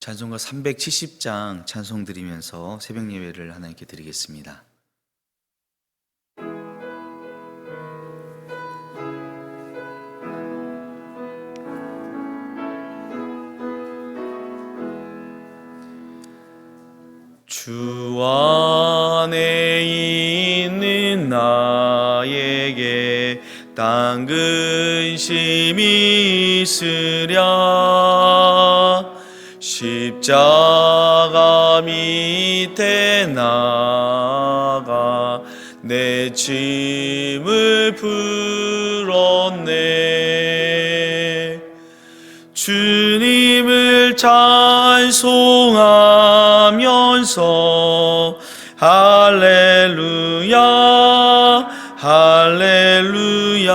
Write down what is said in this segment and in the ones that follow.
찬송가 370장 찬송 드리면서 새벽 예배를 하나님께 드리겠습니다. 주 안에 있는 나에게 딴 근심이 있으랴. 십자가 밑에 나가 내 짐을 풀었네. 주님을 찬송하면서 할렐루야 할렐루야.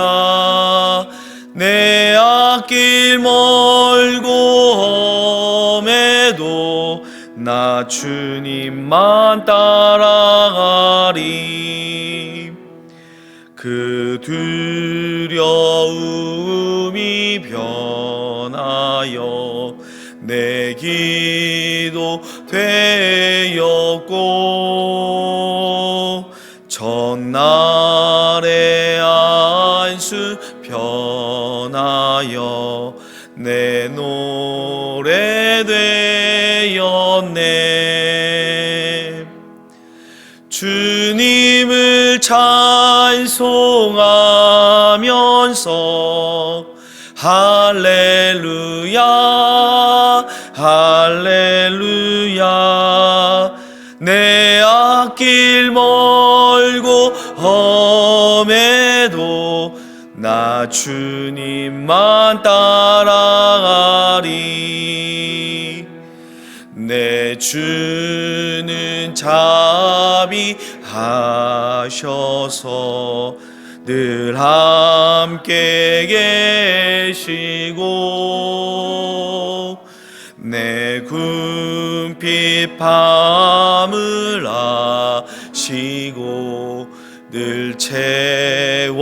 내 앞길 멀고 험해도 나 주님만 따라가리. 그 두려움이 변하여 내 기도 되었고, 전날의 안수 변하여 내 노래 되었네. 주님을 찬송하면서 할렐루야 할렐루야. 내 앞길 멀고 험해도 나 주님만 따라가리. 내 주는 자비하셔서 늘 함께 계시고, 내 궁핍 밤을 아시고 늘 채워주시네.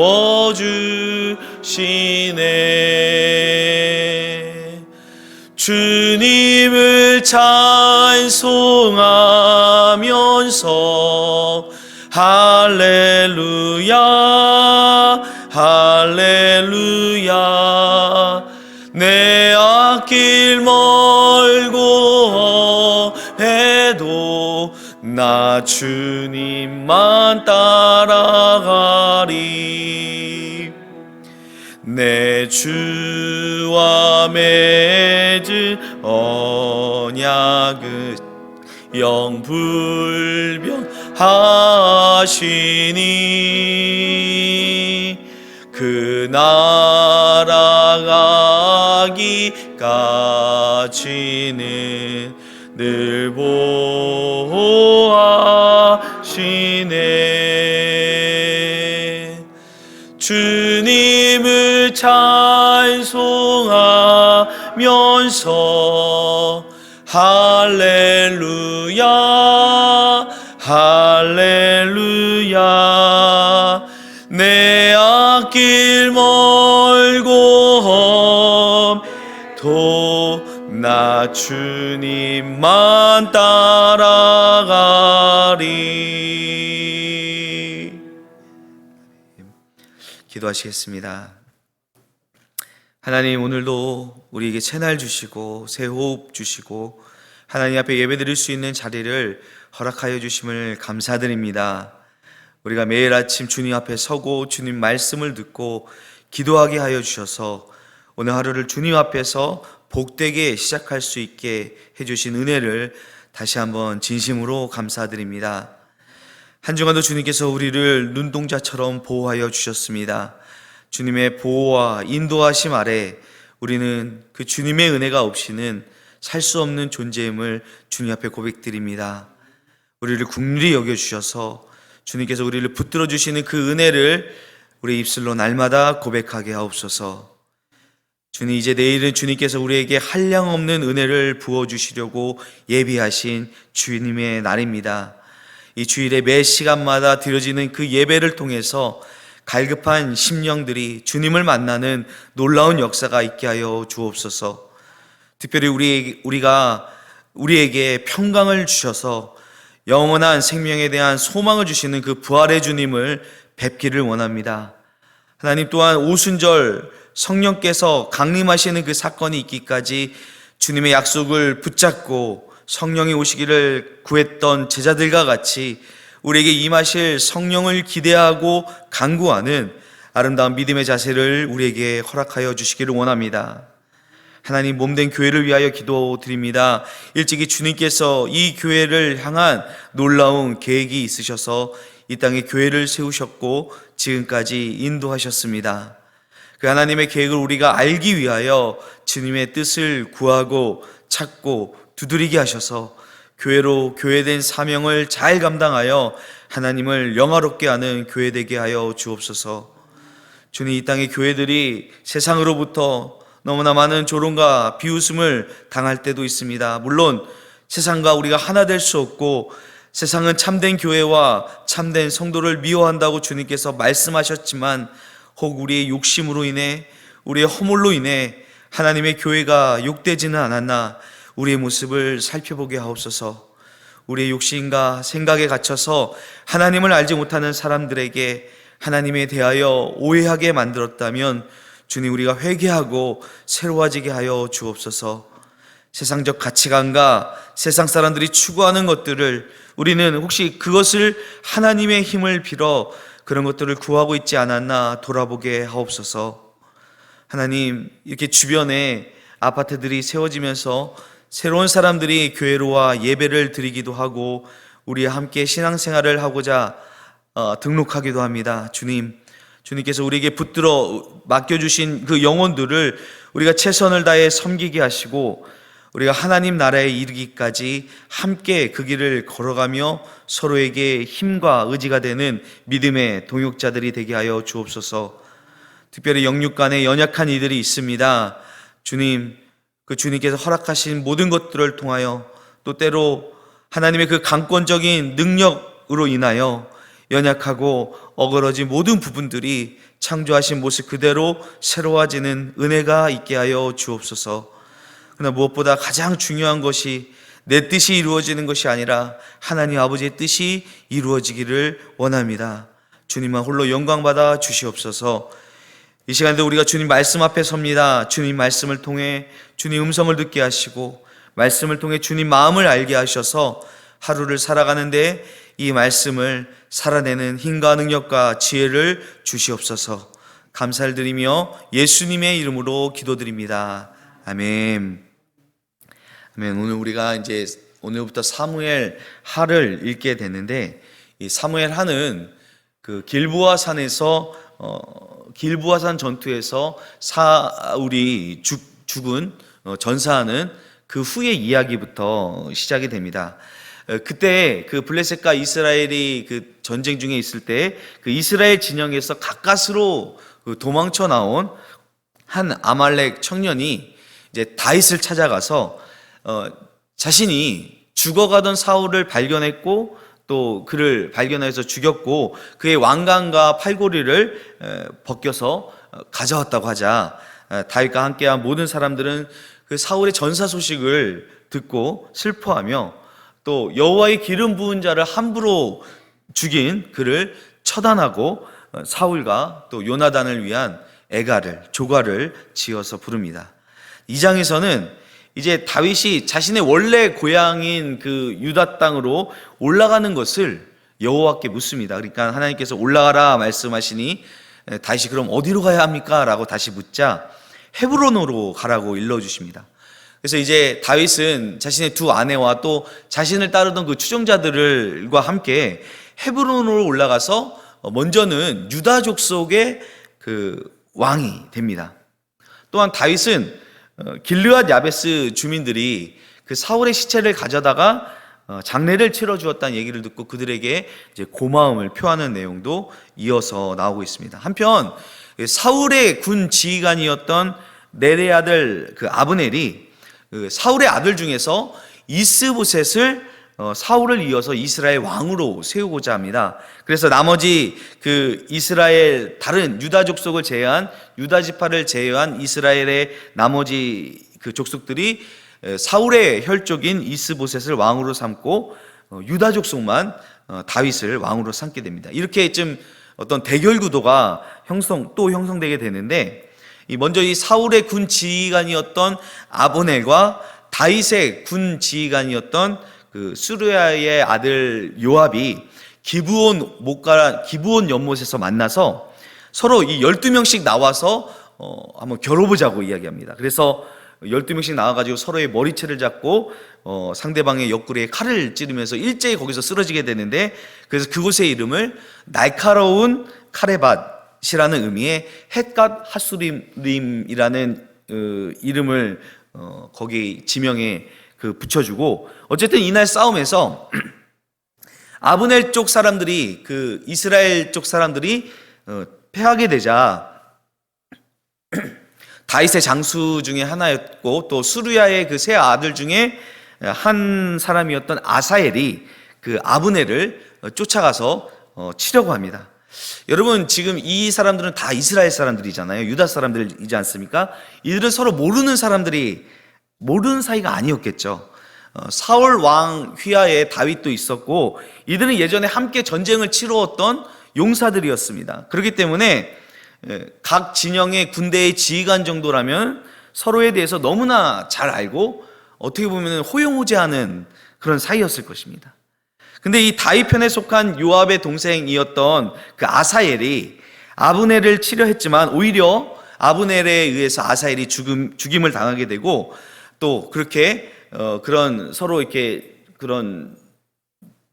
주님을 찬송하면서 할렐루야 할렐루야. 내 앞길 멀고 험해도 나 주님만 따라가리. 내 주와 맺은 언약은 영불변하시니, 그 날아가기까지는 늘 보호하시네. 주님을 찬송하면서 할렐루야 할렐루야. 내 앞길 멀고 험도 나 주님만 따라가리. 기도하시겠습니다. 하나님, 오늘도 우리에게 새날 주시고 새 호흡 주시고 하나님 앞에 예배드릴 수 있는 자리를 허락하여 주심을 감사드립니다. 우리가 매일 아침 주님 앞에 서고 주님 말씀을 듣고 기도하게 하여 주셔서 오늘 하루를 주님 앞에서 복되게 시작할 수 있게 해주신 은혜를 다시 한번 진심으로 감사드립니다. 한 주간도 주님께서 우리를 눈동자처럼 보호하여 주셨습니다. 주님의 보호와 인도하심 아래 우리는 그 주님의 은혜가 없이는 살 수 없는 존재임을 주님 앞에 고백드립니다. 우리를 긍휼히 여겨주셔서 주님께서 우리를 붙들어 주시는 그 은혜를 우리 입술로 날마다 고백하게 하옵소서. 주님, 이제 내일은 주님께서 우리에게 한량없는 은혜를 부어주시려고 예비하신 주님의 날입니다. 이 주일의 매 시간마다 드려지는 그 예배를 통해서 갈급한 심령들이 주님을 만나는 놀라운 역사가 있게 하여 주옵소서. 특별히 우리가 우리에게 평강을 주셔서 영원한 생명에 대한 소망을 주시는 그 부활의 주님을 뵙기를 원합니다. 하나님 또한 오순절 성령께서 강림하시는 그 사건이 있기까지 주님의 약속을 붙잡고 성령이 오시기를 구했던 제자들과 같이 우리에게 임하실 성령을 기대하고 간구하는 아름다운 믿음의 자세를 우리에게 허락하여 주시기를 원합니다. 하나님 몸된 교회를 위하여 기도드립니다. 일찍이 주님께서 이 교회를 향한 놀라운 계획이 있으셔서 이 땅에 교회를 세우셨고 지금까지 인도하셨습니다. 그 하나님의 계획을 우리가 알기 위하여 주님의 뜻을 구하고 찾고 두드리게 하셔서 교회로 교회된 사명을 잘 감당하여 하나님을 영화롭게 하는 교회 되게 하여 주옵소서. 주님, 이 땅의 교회들이 세상으로부터 너무나 많은 조롱과 비웃음을 당할 때도 있습니다. 물론 세상과 우리가 하나 될 수 없고 세상은 참된 교회와 참된 성도를 미워한다고 주님께서 말씀하셨지만 혹 우리의 욕심으로 인해 우리의 허물로 인해 하나님의 교회가 욕되지는 않았나 우리의 모습을 살펴보게 하옵소서. 우리의 욕심과 생각에 갇혀서 하나님을 알지 못하는 사람들에게 하나님에 대하여 오해하게 만들었다면 주님, 우리가 회개하고 새로워지게 하여 주옵소서. 세상적 가치관과 세상 사람들이 추구하는 것들을 우리는 혹시 그것을 하나님의 힘을 빌어 그런 것들을 구하고 있지 않았나 돌아보게 하옵소서. 하나님, 이렇게 주변에 아파트들이 세워지면서 새로운 사람들이 교회로 와 예배를 드리기도 하고 우리와 함께 신앙생활을 하고자 등록하기도 합니다. 주님께서 우리에게 붙들어 맡겨주신 그 영혼들을 우리가 최선을 다해 섬기게 하시고 우리가 하나님 나라에 이르기까지 함께 그 길을 걸어가며 서로에게 힘과 의지가 되는 믿음의 동역자들이 되게 하여 주옵소서. 특별히 영육간에 연약한 이들이 있습니다. 주님, 그 주님께서 허락하신 모든 것들을 통하여 또 때로 하나님의 그 강권적인 능력으로 인하여 연약하고 어그러진 모든 부분들이 창조하신 모습 그대로 새로워지는 은혜가 있게 하여 주옵소서. 그러나 무엇보다 가장 중요한 것이 내 뜻이 이루어지는 것이 아니라 하나님 아버지의 뜻이 이루어지기를 원합니다. 주님만 홀로 영광받아 주시옵소서. 이 시간에도 우리가 주님 말씀 앞에 섭니다. 주님 말씀을 통해 주님 음성을 듣게 하시고 말씀을 통해 주님 마음을 알게 하셔서 하루를 살아가는데 이 말씀을 살아내는 힘과 능력과 지혜를 주시옵소서. 감사를 드리며 예수님의 이름으로 기도드립니다. 아멘. 아멘. 오늘 우리가 이제 오늘부터 사무엘 하를 읽게 되는데 이 사무엘 하는 그 길보아 산 전투에서 사울이 죽은 전사하는 그 후의 이야기부터 시작이 됩니다. 그때 그 블레셋과 이스라엘이 그 전쟁 중에 있을 때 그 이스라엘 진영에서 가까스로 도망쳐 나온 한 아말렉 청년이 이제 다윗을 찾아가서 자신이 죽어가던 사울을 발견했고 또 그를 발견해서 죽였고 그의 왕관과 팔고리를 벗겨서 가져왔다고 하자 다윗과 함께한 모든 사람들은 그 사울의 전사 소식을 듣고 슬퍼하며 또 여호와의 기름 부은 자를 함부로 죽인 그를 처단하고 사울과 또 요나단을 위한 조가를 지어서 부릅니다. 이 장에서는 이제 다윗이 자신의 원래 고향인 그 유다 땅으로 올라가는 것을 여호와께 묻습니다. 그러니까 하나님께서 올라가라 말씀하시니 다윗이 그럼 어디로 가야 합니까? 라고 다시 묻자 헤브론으로 가라고 일러주십니다. 그래서 이제 다윗은 자신의 두 아내와 또 자신을 따르던 그 추종자들과 함께 헤브론으로 올라가서 먼저는 유다 족속의 그 왕이 됩니다. 또한 다윗은 길르앗 야베스 주민들이 그 사울의 시체를 가져다가 장례를 치러 주었다는 얘기를 듣고 그들에게 이제 고마움을 표하는 내용도 이어서 나오고 있습니다. 한편 사울의 군 지휘관이었던 넬의 아들 그 아브넬이 그 사울의 아들 중에서 이스보셋을 사울을 이어서 이스라엘 왕으로 세우고자 합니다. 그래서 나머지 그 이스라엘 다른 유다 족속을 제외한 유다 지파를 제외한 이스라엘의 나머지 그 족속들이 사울의 혈족인 이스보셋을 왕으로 삼고 유다 족속만 다윗을 왕으로 삼게 됩니다. 이렇게 좀 어떤 대결 구도가 형성되게 되는데, 먼저 이 사울의 군 지휘관이었던 아브넬과 다윗의 군 지휘관이었던 그 수르야의 아들 요압이 기브온 연못에서 만나서 서로 이 12명씩 나와서 한번 겨뤄보자고 이야기합니다. 그래서 12명씩 나와가지고 서로의 머리채를 잡고 상대방의 옆구리에 칼을 찌르면서 일제히 거기서 쓰러지게 되는데, 그래서 그곳의 이름을 날카로운 카레밧이라는 의미의 헷갓 하수림이라는 이름을 거기 지명에 붙여주고, 어쨌든 이날 싸움에서 아브넬 쪽 사람들이, 그 이스라엘 쪽 사람들이 패하게 되자 다윗의 장수 중에 하나였고 또 수르야의 그 세 아들 중에 한 사람이었던 아사엘이 그 아브넬을 쫓아가서 치려고 합니다. 여러분, 지금 이 사람들은 다 이스라엘 사람들이잖아요. 유다 사람들이지 않습니까? 이들은 서로 모르는 사이가 아니었겠죠. 사울 왕 휘하에 다윗도 있었고, 이들은 예전에 함께 전쟁을 치루었던 용사들이었습니다. 그렇기 때문에 각 진영의 군대의 지휘관 정도라면 서로에 대해서 너무나 잘 알고 어떻게 보면 호용호제하는 그런 사이였을 것입니다. 근데 이 다윗 편에 속한 요압의 동생이었던 그 아사엘이 아브넬을 치려 했지만 오히려 아브넬에 의해서 아사엘이 죽임을 당하게 되고, 또 그렇게 그런 서로 이렇게 그런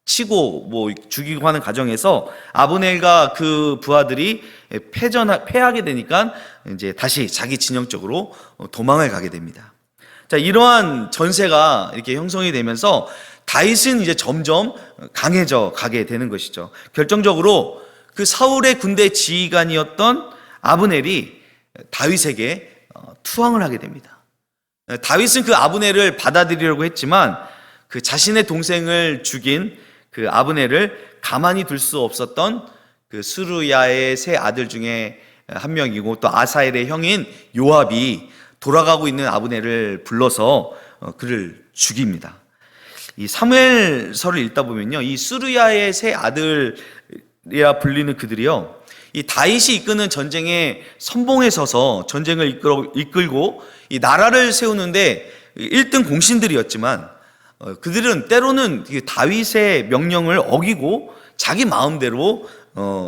치고 죽이고 하는 과정에서 아브넬과 그 부하들이 패하게 되니까 이제 다시 자기 진영 쪽으로 도망을 가게 됩니다. 자, 이러한 전세가 이렇게 형성이 되면서 다윗은 이제 점점 강해져 가게 되는 것이죠. 결정적으로 그 사울의 군대 지휘관이었던 아브넬이 다윗에게 투항을 하게 됩니다. 다윗은 그 아브넬을 받아들이려고 했지만 그 자신의 동생을 죽인 그 아브넬을 가만히 둘 수 없었던 그 수르야의 세 아들 중에 한 명이고 또 아사엘의 형인 요압이 돌아가고 있는 아브넬을 불러서 그를 죽입니다. 이 사무엘서를 읽다 보면요, 이 수르야의 세 아들이라 불리는 그들이요, 이 다윗이 이끄는 전쟁에 선봉에 서서 전쟁을 이끌고 이 나라를 세우는데 1등 공신들이었지만 그들은 때로는 다윗의 명령을 어기고 자기 마음대로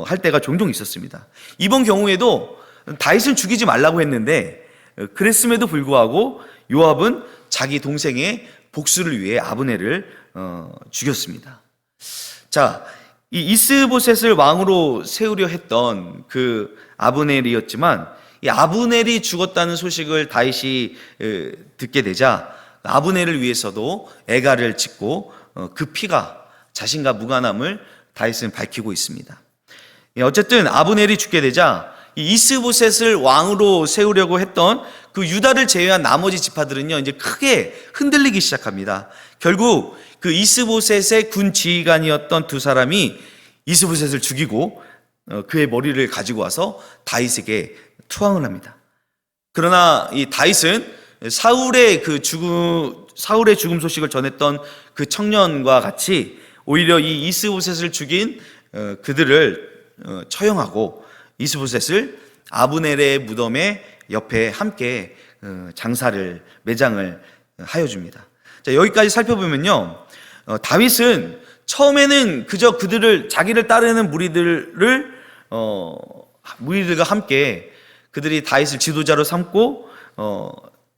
할 때가 종종 있었습니다. 이번 경우에도 다윗을 죽이지 말라고 했는데 그랬음에도 불구하고 요압은 자기 동생의 복수를 위해 아브넬을 죽였습니다. 자, 이 이스보셋을 왕으로 세우려 했던 그 아브넬이었지만 이 아브넬이 죽었다는 소식을 다윗이 듣게 되자 아브넬을 위해서도 애가를 짓고 그 피가 자신과 무관함을 다윗은 밝히고 있습니다. 어쨌든 아브넬이 죽게 되자 이 이스보셋을 왕으로 세우려고 했던 그 유다를 제외한 나머지 지파들은요, 이제 크게 흔들리기 시작합니다. 결국 그 이스보셋의 군 지휘관이었던 두 사람이 이스보셋을 죽이고 그의 머리를 가지고 와서 다윗에게 투항을 합니다. 그러나 이 다윗은 사울의 죽음 소식을 전했던 그 청년과 같이 오히려 이 이스보셋을 죽인 그들을 처형하고 이스보셋을 아브넬의 무덤의 옆에 함께 매장을 하여 줍니다. 자, 여기까지 살펴보면요, 다윗은 처음에는 그저 자기를 따르는 무리들과 함께 그들이 다윗을 지도자로 삼고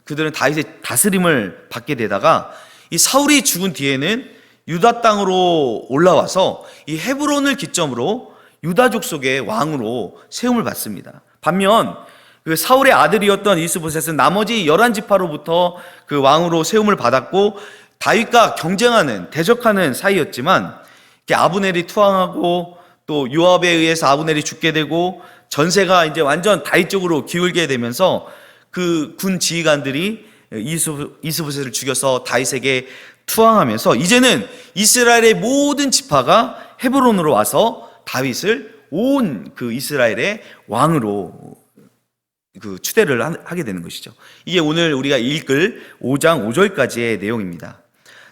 그들은 다윗의 다스림을 받게 되다가 이 사울이 죽은 뒤에는 유다 땅으로 올라와서 이 헤브론을 기점으로 유다 족속의 왕으로 세움을 받습니다. 반면 그 사울의 아들이었던 이스보셋은 나머지 11지파로부터 그 왕으로 세움을 받았고 다윗과 대적하는 사이였지만 아브넬이 투항하고 또 요압에 의해서 아브넬이 죽게 되고 전세가 이제 완전 다윗 쪽으로 기울게 되면서 그 군 지휘관들이 이스보셋을 죽여서 다윗에게 투항하면서 이제는 이스라엘의 모든 지파가 헤브론으로 와서 다윗을 온 그 이스라엘의 왕으로 추대를 하게 되는 것이죠. 이게 오늘 우리가 읽을 5장 5절까지의 내용입니다.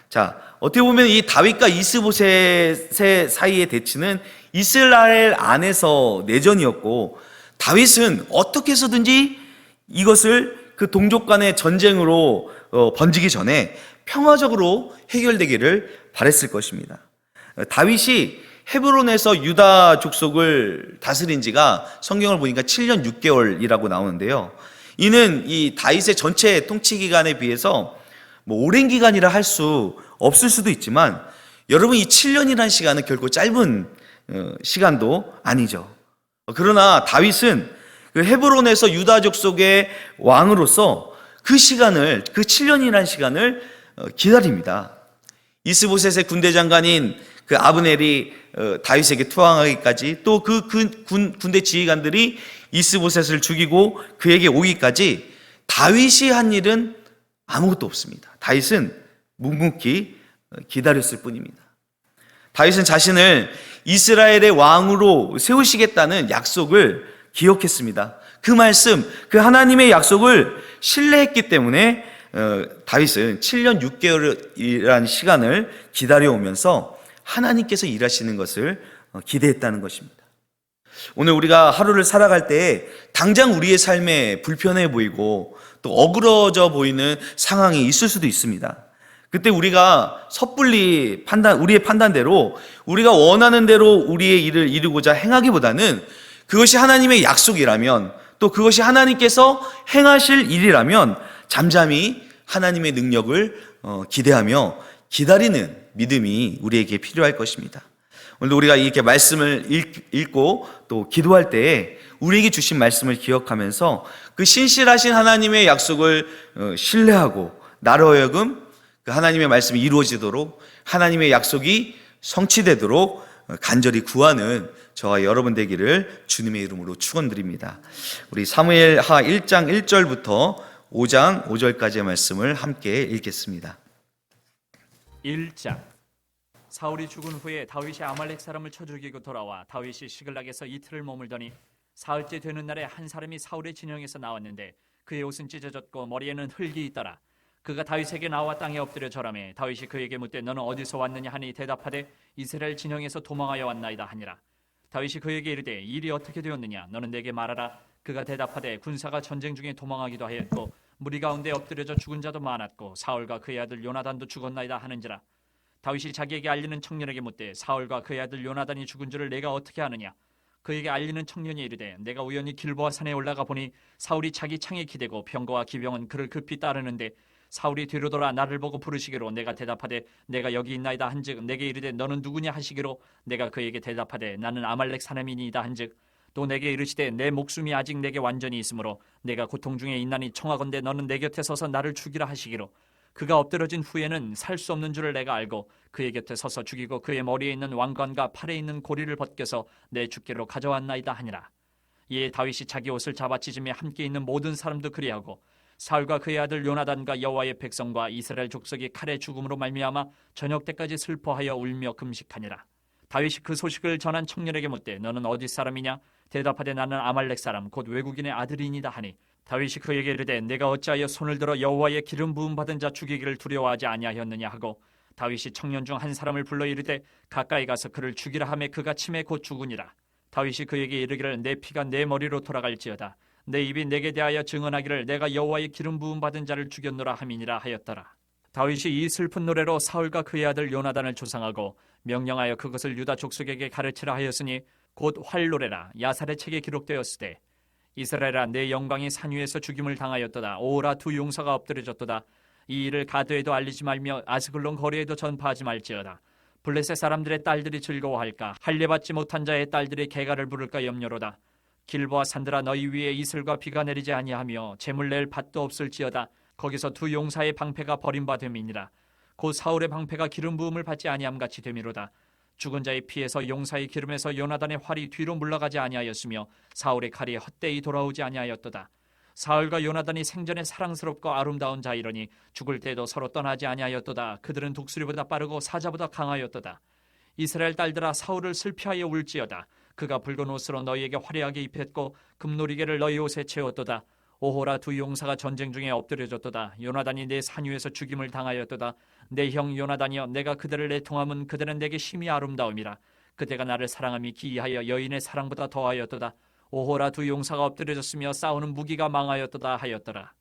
자, 어떻게 보면 이 다윗과 이스보셋의 사이의 대치는 이스라엘 안에서 내전이었고, 다윗은 어떻게 해서든지 이것을 그 동족 간의 전쟁으로 번지기 전에 평화적으로 해결되기를 바랬을 것입니다. 다윗이 헤브론에서 유다 족속을 다스린 지가 성경을 보니까 7년 6개월이라고 나오는데요. 이는 이 다윗의 전체 통치 기간에 비해서 오랜 기간이라 할 수 없을 수도 있지만, 여러분, 이 7년이라는 시간은 결코 짧은 시간도 아니죠. 그러나 다윗은 그 헤브론에서 유다 족속의 왕으로서 그 7년이라는 시간을 기다립니다. 이스보셋의 군대 장관인 그 아브넬이 다윗에게 투항하기까지, 또 그 군대 지휘관들이 이스보셋을 죽이고 그에게 오기까지 다윗이 한 일은 아무것도 없습니다. 다윗은 묵묵히 기다렸을 뿐입니다. 다윗은 자신을 이스라엘의 왕으로 세우시겠다는 약속을 기억했습니다. 그 말씀, 그 하나님의 약속을 신뢰했기 때문에 다윗은 7년 6개월이라는 시간을 기다려오면서 하나님께서 일하시는 것을 기대했다는 것입니다. 오늘 우리가 하루를 살아갈 때 당장 우리의 삶에 불편해 보이고 또 어그러져 보이는 상황이 있을 수도 있습니다. 그때 우리가 섣불리 우리의 판단대로 우리가 원하는 대로 우리의 일을 이루고자 행하기보다는, 그것이 하나님의 약속이라면, 또 그것이 하나님께서 행하실 일이라면 잠잠히 하나님의 능력을 기대하며 기다리는 믿음이 우리에게 필요할 것입니다. 오늘도 우리가 이렇게 말씀을 읽고 또 기도할 때에 우리에게 주신 말씀을 기억하면서 그 신실하신 하나님의 약속을 신뢰하고, 나로 하여금 그 하나님의 말씀이 이루어지도록, 하나님의 약속이 성취되도록 간절히 구하는 저와 여러분 되기를 주님의 이름으로 축원드립니다. 우리 사무엘하 1장 1절부터 5장 5절까지의 말씀을 함께 읽겠습니다. 1장. 사울이 죽은 후에 다윗이 아말렉 사람을 쳐 죽이고 돌아와 다윗이 시글락에서 이틀을 머물더니 사흘째 되는 날에 한 사람이 사울의 진영에서 나왔는데 그의 옷은 찢어졌고 머리에는 흙이 있더라. 그가 다윗에게 나와 땅에 엎드려 절하매 다윗이 그에게 묻되 너는 어디서 왔느냐 하니 대답하되 이스라엘 진영에서 도망하여 왔나이다 하니라. 다윗이 그에게 이르되 일이 어떻게 되었느냐 너는 내게 말하라. 그가 대답하되 군사가 전쟁 중에 도망하기도 하였고 무리 가운데 엎드려져 죽은 자도 많았고 사울과 그의 아들 요나단도 죽었나이다 하는지라. 다윗이 자기에게 알리는 청년에게 묻되 사울과 그의 아들 요나단이 죽은 줄을 내가 어떻게 아느냐. 그에게 알리는 청년이 이르되 내가 우연히 길보아 산에 올라가 보니 사울이 자기 창에 기대고 병거와 기병은 그를 급히 따르는데 사울이 뒤로 돌아 나를 보고 부르시기로 내가 대답하되 내가 여기 있나이다 한즉 내게 이르되 너는 누구냐 하시기로 내가 그에게 대답하되 나는 아말렉 사람이니이다 한즉 또 내게 이르시되 내 목숨이 아직 내게 완전히 있으므로 내가 고통 중에 있나니 청하건대 너는 내 곁에 서서 나를 죽이라 하시기로 그가 엎드러진 후에는 살 수 없는 줄을 내가 알고 그의 곁에 서서 죽이고 그의 머리에 있는 왕관과 팔에 있는 고리를 벗겨서 내 주께로 가져왔나이다 하니라. 이에 다윗이 자기 옷을 잡아 찢으며 함께 있는 모든 사람도 그리하고 사울과 그의 아들 요나단과 여호와의 백성과 이스라엘 족속이 칼의 죽음으로 말미암아 저녁 때까지 슬퍼하여 울며 금식하니라. 다윗이 그 소식을 전한 청년에게 묻되 너는 어디 사람이냐. 대답하되 나는 아말렉 사람 곧 외국인의 아들이니이다 하니 다윗이 그에게 이르되 내가 어찌하여 손을 들어 여호와의 기름 부음 받은 자 죽이기를 두려워하지 아니하였느냐 하고 다윗이 청년 중 한 사람을 불러 이르되 가까이 가서 그를 죽이라 하매 그가 침에 곧 죽으니라. 다윗이 그에게 이르기를 내 피가 내 머리로 돌아갈지어다. 내 입이 내게 대하여 증언하기를 내가 여호와의 기름 부음 받은 자를 죽였노라 함이니라 하였더라. 다윗이 이 슬픈 노래로 사울과 그의 아들 요나단을 조상하고 명령하여 그것을 유다 족속에게 가르치라 하였으니 곧 활노래라 야살의 책에 기록되었으되 이스라엘아 내 영광이 산 위에서 죽임을 당하였도다. 오라 두 용사가 엎드려졌도다. 이 일을 가드에도 알리지 말며 아스글론 거리에도 전파하지 말지어다. 블레셋 사람들의 딸들이 즐거워할까. 할례받지 못한 자의 딸들이 개가를 부를까 염려로다. 길보아 산들아 너희 위에 이슬과 비가 내리지 아니하며 재물 낼 밭도 없을지어다. 거기서 두 용사의 방패가 버림받음이니라. 곧 사울의 방패가 기름 부음을 받지 아니함같이 되미로다. 죽은 자의 피에서 용사의 기름에서 요나단의 활이 뒤로 물러가지 아니하였으며 사울의 칼이 헛되이 돌아오지 아니하였도다. 사울과 요나단이 생전에 사랑스럽고 아름다운 자이러니 죽을 때도 서로 떠나지 아니하였도다. 그들은 독수리보다 빠르고 사자보다 강하였도다. 이스라엘 딸들아 사울을 슬피하여 울지어다. 그가 붉은 옷으로 너희에게 화려하게 입혔고 금노리개를 너희 옷에 채웠도다. 오호라 두 용사가 전쟁 중에 엎드려졌도다. 요나단이 내 산위에서 죽임을 당하였도다. 내 형 요나단이여, 내가 그들을 내통함은 그들은 내게 심히 아름다움이라. 그대가 나를 사랑함이 기이하여 여인의 사랑보다 더하였도다. 오호라 두 용사가 엎드려졌으며 싸우는 무기가 망하였도다 하였더라.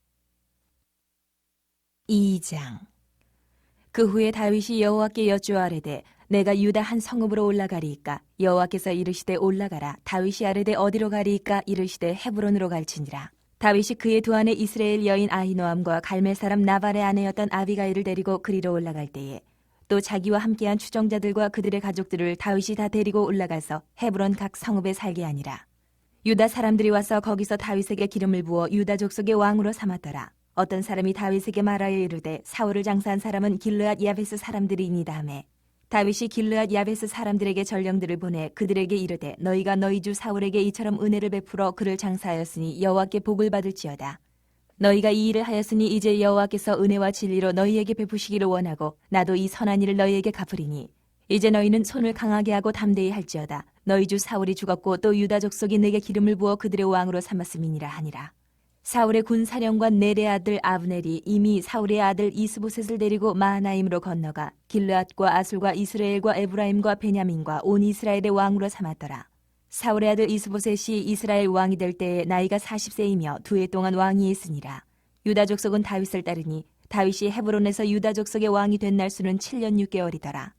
2장. 그 후에 다윗이 여호와께 여쭈아뢰되 내가 유다 한 성읍으로 올라가리이까? 여호와께서 이르시되 올라가라. 다윗이 아뢰되 어디로 가리이까? 이르시되 헤브론으로 갈지니라. 다윗이 그의 두 아내 이스라엘 여인 아히노암과 갈멜 사람 나발의 아내였던 아비가일을 데리고 그리로 올라갈 때에 또 자기와 함께한 추종자들과 그들의 가족들을 다윗이 다 데리고 올라가서 헤브론 각 성읍에 살게 하니라. 유다 사람들이 와서 거기서 다윗에게 기름을 부어 유다 족속의 왕으로 삼았더라. 어떤 사람이 다윗에게 말하여 이르되 사울을 장사한 사람은 길르앗 야베스 사람들이니이다 하매 다윗이 길르앗 야베스 사람들에게 전령들을 보내 그들에게 이르되 너희가 너희 주 사울에게 이처럼 은혜를 베풀어 그를 장사하였으니 여호와께 복을 받을지어다. 너희가 이 일을 하였으니 이제 여호와께서 은혜와 진리로 너희에게 베푸시기를 원하고 나도 이 선한 일을 너희에게 갚으리니 이제 너희는 손을 강하게 하고 담대히 할지어다. 너희 주 사울이 죽었고 또 유다 족속이 내게 기름을 부어 그들의 왕으로 삼았음이니라 하니라. 사울의 군사령관 넬의 아들 아브넬이 이미 사울의 아들 이스보셋을 데리고 마하나임으로 건너가 길르앗과 아술과 이스라엘과 에브라임과 베냐민과 온 이스라엘의 왕으로 삼았더라. 사울의 아들 이스보셋이 이스라엘 왕이 될 때에 나이가 40세이며 2해 동안 왕위에 있으니라. 유다 족속은 다윗을 따르니 다윗이 헤브론에서 유다 족속의 왕이 된 날수는 7년 6개월이더라.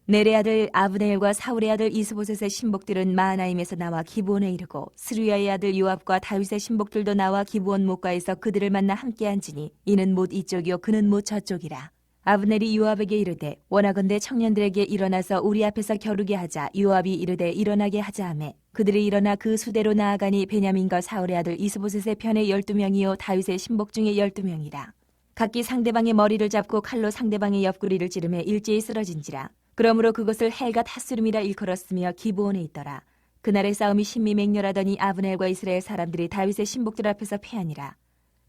넬의 아들 아브넬과 사울의 아들 이스보셋의 신복들은 마하나임에서 나와 기브온에 이르고 스루야의 아들 요압과 다윗의 신복들도 나와 기브온 못가에서 그들을 만나 함께 앉으니 이는 못 이쪽이요 그는 못 저쪽이라. 아브넬이 요압에게 이르되 원하건대 청년들에게 일어나서 우리 앞에서 겨루게 하자. 요압이 이르되 일어나게 하자 하매 그들이 일어나 그 수대로 나아가니 베냐민과 사울의 아들 이스보셋의 편에 12명이요 다윗의 신복 중에 12명이라. 각기 상대방의 머리를 잡고 칼로 상대방의 옆구리를 찌르매 일제히 쓰러진지라. 그러므로 그것을 헬갓 핫수름이라 일컬었으며 기브온에 있더라. 그날의 싸움이 심히 맹렬하더니 아브넬과 이스라엘 사람들이 다윗의 신복들 앞에서 패하니라.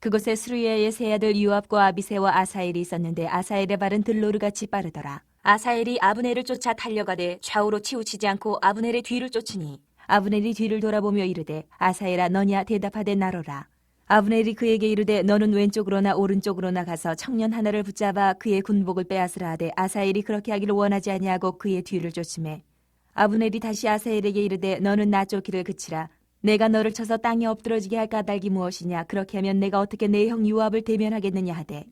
그곳에 스루야의 세 아들 요압과 아비새와 아사엘이 있었는데 아사엘의 발은 들노르같이 빠르더라. 아사엘이 아브넬을 쫓아 달려가되 좌우로 치우치지 않고 아브넬의 뒤를 쫓으니 아브넬이 뒤를 돌아보며 이르되 아사엘아 너냐 대답하되 나로라. 아브넬이 그에게 이르되 너는 왼쪽으로나 오른쪽으로나 가서 청년 하나를 붙잡아 그의 군복을 빼앗으라 하되 아사엘이 그렇게 하기를 원하지 아니하고 그의 뒤를 쫓으매 아브넬이 다시 아사엘에게 이르되 너는 나 쫓기를 그치라. 내가 너를 쳐서 땅에 엎드러지게 할 까닭이 무엇이냐. 그렇게 하면 내가 어떻게 내 형 요압을 대면하겠느냐 하되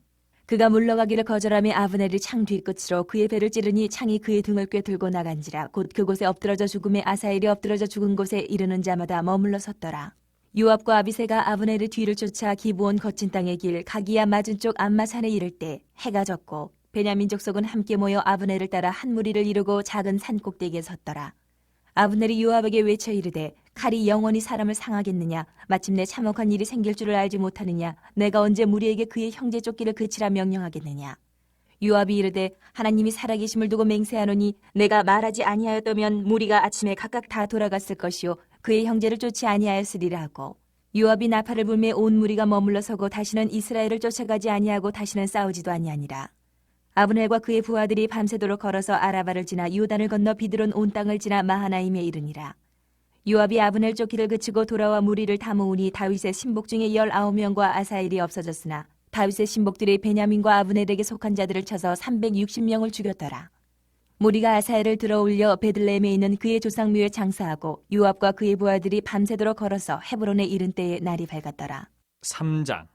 그가 물러가기를 거절하며 아브넬이 창 뒤끝으로 그의 배를 찌르니 창이 그의 등을 꿰들고 나간지라. 곧 그곳에 엎드러져 죽음에 아사엘이 엎드러져 죽은 곳에 이르는 자마다 머물러 섰더라. 요압과 아비새가 아브넬의 뒤를 쫓아 기브온 거친 땅의 길 가기야 맞은 쪽 암마산에 이를 때 해가 졌고 베냐민 족속은 함께 모여 아브넬을 따라 한 무리를 이루고 작은 산 꼭대기에 섰더라. 아브넬이 요압에게 외쳐 이르되 칼이 영원히 사람을 상하겠느냐. 마침내 참혹한 일이 생길 줄을 알지 못하느냐. 내가 언제 무리에게 그의 형제 쫓기를 그치라 명령하겠느냐. 요압이 이르되 하나님이 살아계심을 두고 맹세하노니 내가 말하지 아니하였다면 무리가 아침에 각각 다 돌아갔을 것이요 그의 형제를 쫓지 아니하였으리라 하고 요압이 나팔을 불매 온 무리가 머물러 서고 다시는 이스라엘을 쫓아가지 아니하고 다시는 싸우지도 아니하니라. 아브넬과 그의 부하들이 밤새도록 걸어서 아라바를 지나 요단을 건너 비드론 온 땅을 지나 마하나임에 이르니라. 요압이 아브넬 쫓기를 그치고 돌아와 무리를 다 모으니 다윗의 신복 중에 19명과 아사엘이 없어졌으나 다윗의 신복들이 베냐민과 아브넬에게 속한 자들을 쳐서 360명을 죽였더라. 무리가 아사엘을 들어올려 베들레헴에 있는 그의 조상묘에 장사하고 요압과 그의 부하들이 밤새도록 걸어서 헤브론에 이른 때에 날이 밝았더라. 3장.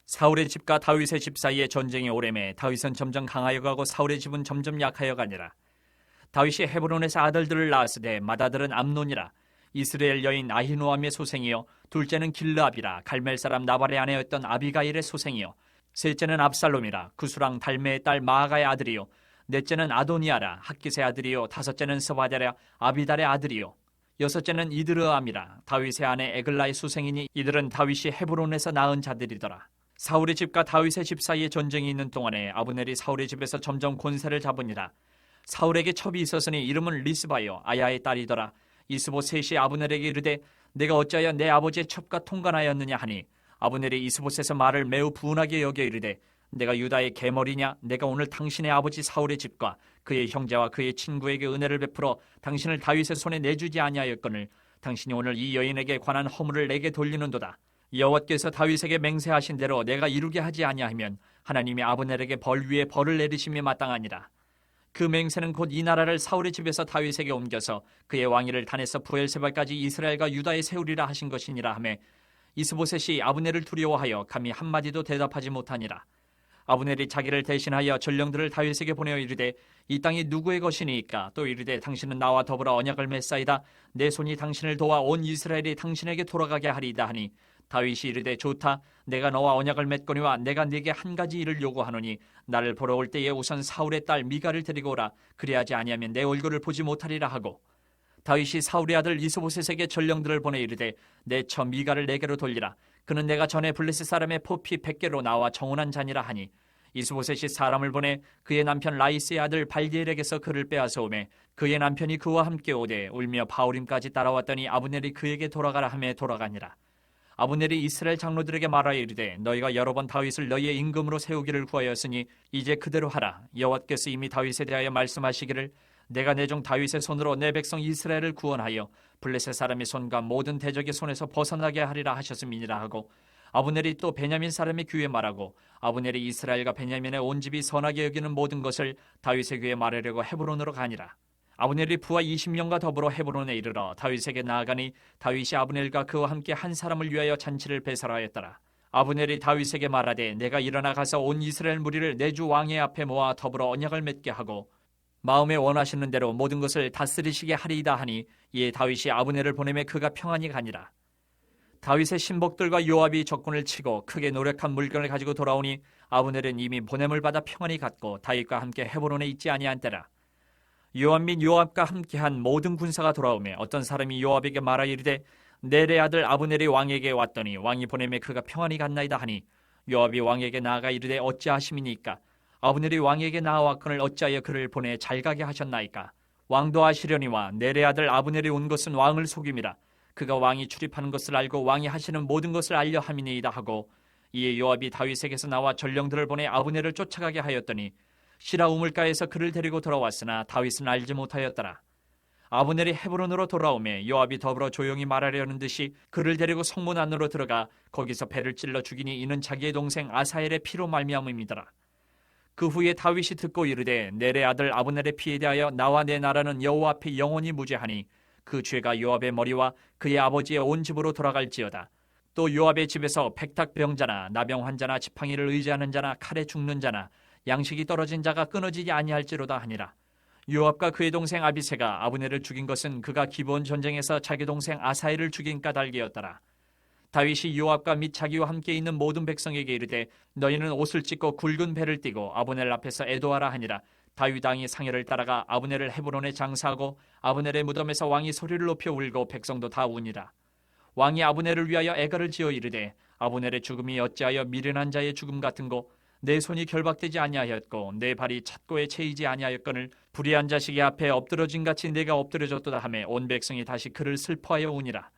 사울의 집과 다윗의 집 사이에 전쟁이 오래매 다윗은 점점 강하여 가고 사울의 집은 점점 약하여 가니라. 다윗이 헤브론에서 아들들을 낳았으되 맏아들은 암논이라. 이스라엘 여인 아히노암의 소생이요 둘째는 길르압이라. 갈멜 사람 나발의 아내였던 아비가일의 소생이요 셋째는 압살롬이라. 구수랑 달메의 딸 마아가의 아들이요 넷째는 아도니아라. 학기스의 아들이요 다섯째는 스바랴 아비달의 아들이요 여섯째는 이드르암이라. 다윗의 아내 에글라의 소생이니 이들은 다윗이 헤브론에서 낳은 자들이더라. 사울의 집과 다윗의 집 사이에 전쟁이 있는 동안에 아브넬이 사울의 집에서 점점 권세를 잡으니라. 사울에게 첩이 있었으니 이름은 리스바요 아야의 딸이더라. 이스보셋이 아브넬에게 이르되 내가 어찌하여 내 아버지의 첩과 통관하였느냐 하니 아브넬이 이스보셋의 말을 매우 분하게 여겨 이르되 내가 유다의 계머리냐. 내가 오늘 당신의 아버지 사울의 집과 그의 형제와 그의 친구에게 은혜를 베풀어 당신을 다윗의 손에 내주지 아니하였거늘 당신이 오늘 이 여인에게 관한 허물을 내게 돌리는도다. 여호와께서 다윗에게 맹세하신 대로 내가 이루게 하지 아니하면 하나님이 아브넬에게 벌 위에 벌을 내리심이 마땅하니라. 그 맹세는 곧 이 나라를 사울의 집에서 다윗에게 옮겨서 그의 왕위를 단에서 부엘세바까지 이스라엘과 유다에 세우리라 하신 것이니라 하매 이스보셋이 아브넬을 두려워하여 감히 한마디도 대답하지 못하니라. 아브넬이 자기를 대신하여 전령들을 다윗에게 보내어 이르되 이 땅이 누구의 것이니이까? 또 이르되 당신은 나와 더불어 언약을 맺사이다. 내 손이 당신을 도와 온 이스라엘이 당신에게 돌아가게 하리이다 하니 다윗이 이르되 좋다. 내가 너와 언약을 맺거니와 내가 네게 한 가지 일을 요구하노니 나를 보러 올 때에 우선 사울의 딸 미가를 데리고 오라. 그리하지 아니하면 내 얼굴을 보지 못하리라 하고 다윗이 사울의 아들 이스보셋에게 전령들을 보내 이르되 내 처 미가를 내게로 돌리라. 그는 내가 전에 블레셋 사람의 포피 100개로 나와 정혼한 자니라 하니 이스보셋이 사람을 보내 그의 남편 라이스의 아들 발디엘에게서 그를 빼앗아 오매 그의 남편이 그와 함께 오되 울며 바울임까지 따라왔더니 아브넬이 그에게 돌아가라 하매 돌아가니라. 아브넬이 이스라엘 장로들에게 말하여 이르되 너희가 여러 번 다윗을 너희의 임금으로 세우기를 구하였으니 이제 그대로 하라. 여호와께서 이미 다윗에 대하여 말씀하시기를 내가 내 종 다윗의 손으로 내 백성 이스라엘을 구원하여 블레셋 사람의 손과 모든 대적의 손에서 벗어나게 하리라 하셨음이니라 하고 아브넬이 또 베냐민 사람의 귀에 말하고 아브넬이 이스라엘과 베냐민의 온 집이 선하게 여기는 모든 것을 다윗의 귀에 말하려고 헤브론으로 가니라. 아브넬이 부하 20명과 더불어 헤브론에 이르러 다윗에게 나아가니 다윗이 아브넬과 그와 함께 한 사람을 위하여 잔치를 배설하였더라. 아브넬이 다윗에게 말하되 내가 일어나 가서 온 이스라엘 무리를 내 주 왕의 앞에 모아 더불어 언약을 맺게 하고 마음에 원하시는 대로 모든 것을 다스리시게 하리이다 하니 이에 다윗이 아브넬을 보내매 그가 평안히 가니라. 다윗의 신복들과 요압이 적군을 치고 크게 노력한 물건을 가지고 돌아오니 아브넬은 이미 보냄을 받아 평안히 갔고 다윗과 함께 헤브론에 있지 아니한 때라. 요압 및 요압과 함께한 모든 군사가 돌아오매 어떤 사람이 요압에게 말하여 이르되 넬의 아들 아브넬이 왕에게 왔더니 왕이 보내매 그가 평안히 갔나이다 하니 요압이 왕에게 나아가 이르되 어찌하심이니까? 아브넬이 왕에게 나아왔거늘 어찌하여 그를 보내 잘 가게 하셨나이까? 왕도 아시려니와 넬의 아들 아브넬이 온 것은 왕을 속임이라. 그가 왕이 출입하는 것을 알고 왕이 하시는 모든 것을 알려 함이니이다 하고 이에 요압이 다윗에게서 나와 전령들을 보내 아브넬을 쫓아가게 하였더니 시라 우물가에서 그를 데리고 돌아왔으나 다윗은 알지 못하였더라. 아브넬이 헤브론으로 돌아오매 요압이 더불어 조용히 말하려는 듯이 그를 데리고 성문 안으로 들어가 거기서 배를 찔러 죽이니 이는 자기의 동생 아사엘의 피로 말미암음이더라. 그 후에 다윗이 듣고 이르되 넬의 아들 아브넬의 피에 대하여 나와 내 나라는 여호와 앞에 영원히 무죄하니 그 죄가 요압의 머리와 그의 아버지의 온 집으로 돌아갈지어다. 또 요압의 집에서 백탁병자나 나병 환자나 지팡이를 의지하는 자나 칼에 죽는 자나 양식이 떨어진 자가 끊어지지 아니할지로다 하니라. 요압과 그의 동생 아비새가 아브넬을 죽인 것은 그가 기브온 전쟁에서 자기 동생 아사엘을 죽인 까닭이었더라. 다윗이 요압과 및 자기와 함께 있는 모든 백성에게 이르되 너희는 옷을 찢고 굵은 배를 띠고 아브넬 앞에서 애도하라 하니라. 다윗 왕이 상여를 따라가 아브넬을 헤브론에 장사하고 아브넬의 무덤에서 왕이 소리를 높여 울고 백성도 다 우니라. 왕이 아브넬을 위하여 애가를 지어 이르되 아브넬의 죽음이 어찌하여 미련한 자의 죽음 같은고 내 손이 결박되지 아니하였고 내 발이 찻고에 채이지 아니하였거늘 불의한 자식의 앞에 엎드러진 같이 내가 엎드려졌도다 하매 온 백성이 다시 그를 슬퍼하여 우니라.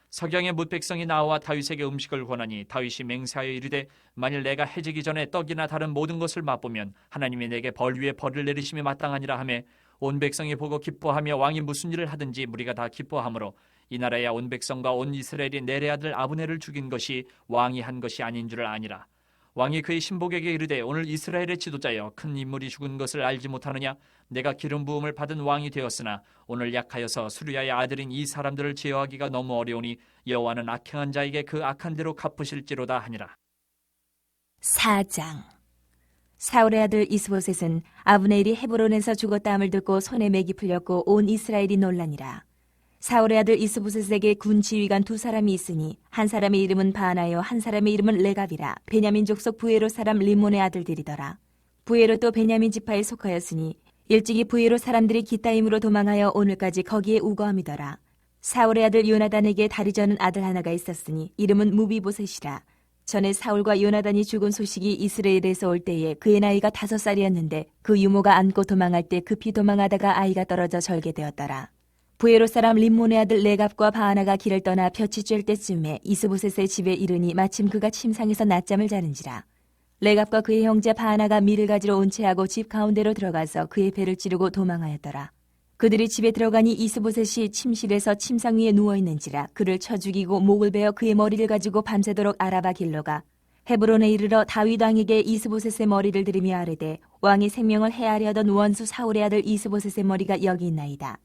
석양의 뭇 백성이 나와 다윗에게 음식을 권하니 다윗이 맹세하여 이르되 만일 내가 해지기 전에 떡이나 다른 모든 것을 맛보면 하나님이 내게 벌 위에 벌을 내리심이 마땅하니라 하매 온 백성이 보고 기뻐하며 왕이 무슨 일을 하든지 무리가 다 기뻐하므로 이 나라야 온 백성과 온 이스라엘이 넬의 아들 아브넬을 죽인 것이 왕이 한 것이 아닌 줄을 아니라. 왕이 그의 신복에게 이르되 오늘 이스라엘의 지도자여 큰 인물이 죽은 것을 알지 못하느냐? 내가 기름 부음을 받은 왕이 되었으나 오늘 약하여서 수르야의 아들인 이 사람들을 제어하기가 너무 어려우니 여호와는 악행한 자에게 그 악한 대로 갚으실지로다 하니라. 4장. 사울의 아들 이스보셋은 아브넬이 헤브론에서 죽었다함을 듣고 손에 맥이 풀렸고 온 이스라엘이 놀라니라. 사울의 아들 이스보셋에게 군 지휘관 두 사람이 있으니 한 사람의 이름은 바나요 한 사람의 이름은 레갑이라. 베냐민 족속 부에로 사람 림몬의 아들들이더라. 부에로도 베냐민 지파에 속하였으니 일찍이 부에로 사람들이 기타임으로 도망하여 오늘까지 거기에 우거함이더라. 사울의 아들 요나단에게 다리 저는 아들 하나가 있었으니 이름은 무비보셋이라. 전에 사울과 요나단이 죽은 소식이 이스라엘에서 올 때에 그의 나이가 5살이었는데 그 유모가 안고 도망할 때 급히 도망하다가 아이가 떨어져 절개되었더라. 부에로 사람 림몬의 아들 레갑과 바하나가 길을 떠나 볕이 쬐을 때쯤에 이스보셋의 집에 이르니 마침 그가 침상에서 낮잠을 자는지라. 레갑과 그의 형제 바하나가 밀을 가지러 온 채하고 집 가운데로 들어가서 그의 배를 찌르고 도망하였더라. 그들이 집에 들어가니 이스보셋이 침실에서 침상 위에 누워 있는지라 그를 쳐 죽이고 목을 베어 그의 머리를 가지고 밤새도록 아라바 길러가 헤브론에 이르러 다윗 왕에게 이스보셋의 머리를 들이며 아뢰되 왕의 생명을 해하려던 원수 사울의 아들 이스보셋의 머리가 여기 있나이다.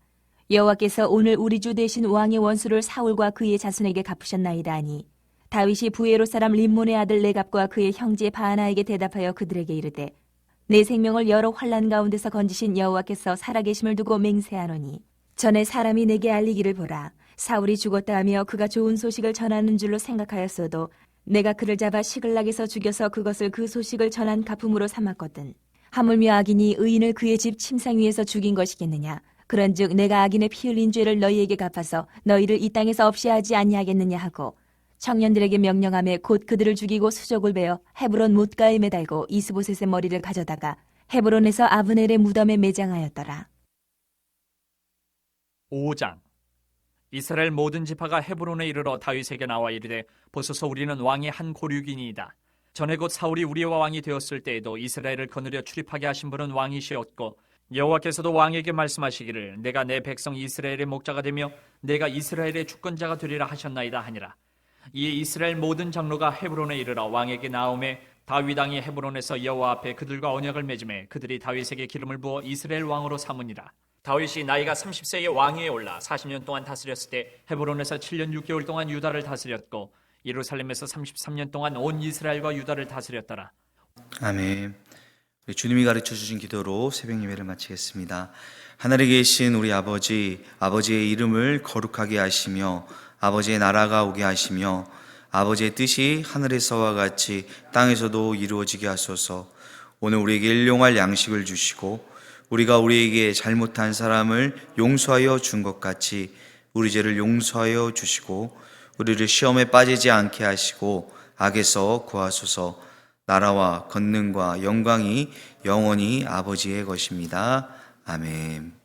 여호와께서 오늘 우리 주 대신 왕의 원수를 사울과 그의 자손에게 갚으셨나이다 하니 다윗이 부에로 사람 림몬의 아들 레갑과 그의 형제 바하나에게 대답하여 그들에게 이르되 내 생명을 여러 환난 가운데서 건지신 여호와께서 살아계심을 두고 맹세하노니 전에 사람이 내게 알리기를 보라. 사울이 죽었다 하며 그가 좋은 소식을 전하는 줄로 생각하였어도 내가 그를 잡아 시글락에서 죽여서 그것을 그 소식을 전한 가품으로 삼았거든. 하물며 악인이 의인을 그의 집 침상 위에서 죽인 것이겠느냐. 그런즉 내가 악인의 피 흘린 죄를 너희에게 갚아서 너희를 이 땅에서 없이 하지 아니하겠느냐 하고 청년들에게 명령하며 곧 그들을 죽이고 수족을 베어 헤브론 못가에 매달고 이스보셋의 머리를 가져다가 헤브론에서 아브넬의 무덤에 매장하였더라. 5장. 이스라엘 모든 지파가 헤브론에 이르러 다윗에게 나와 이르되 보소서 우리는 왕의 한 고륙이니이다. 전에 곧 사울이 우리와 왕이 되었을 때에도 이스라엘을 거느려 출입하게 하신 분은 왕이시었고 여호와께서도 왕에게 말씀하시기를 내가 내 백성 이스라엘의 목자가 되며 내가 이스라엘의 주권자가 되리라 하셨나이다 하니라. 이에 이스라엘 모든 장로가 헤브론에 이르러 왕에게 나오매 다윗 왕이 헤브론에서 여호와 앞에 그들과 언약을 맺음에 그들이 다윗에게 기름을 부어 이스라엘 왕으로 삼으니라. 다윗이 나이가 30세에 왕위에 올라 40년 동안 다스렸을 때 헤브론에서 7년 6개월 동안 유다를 다스렸고 예루살렘에서 33년 동안 온 이스라엘과 유다를 다스렸더라. 아멘. 주님이 가르쳐 주신 기도로 새벽 예배를 마치겠습니다. 하늘에 계신 우리 아버지, 아버지의 이름을 거룩하게 하시며 아버지의 나라가 오게 하시며 아버지의 뜻이 하늘에서와 같이 땅에서도 이루어지게 하소서. 오늘 우리에게 일용할 양식을 주시고 우리가 우리에게 잘못한 사람을 용서하여 준 것 같이 우리 죄를 용서하여 주시고 우리를 시험에 빠지지 않게 하시고 악에서 구하소서. 나라와 권능과 영광이 영원히 아버지의 것입니다. 아멘.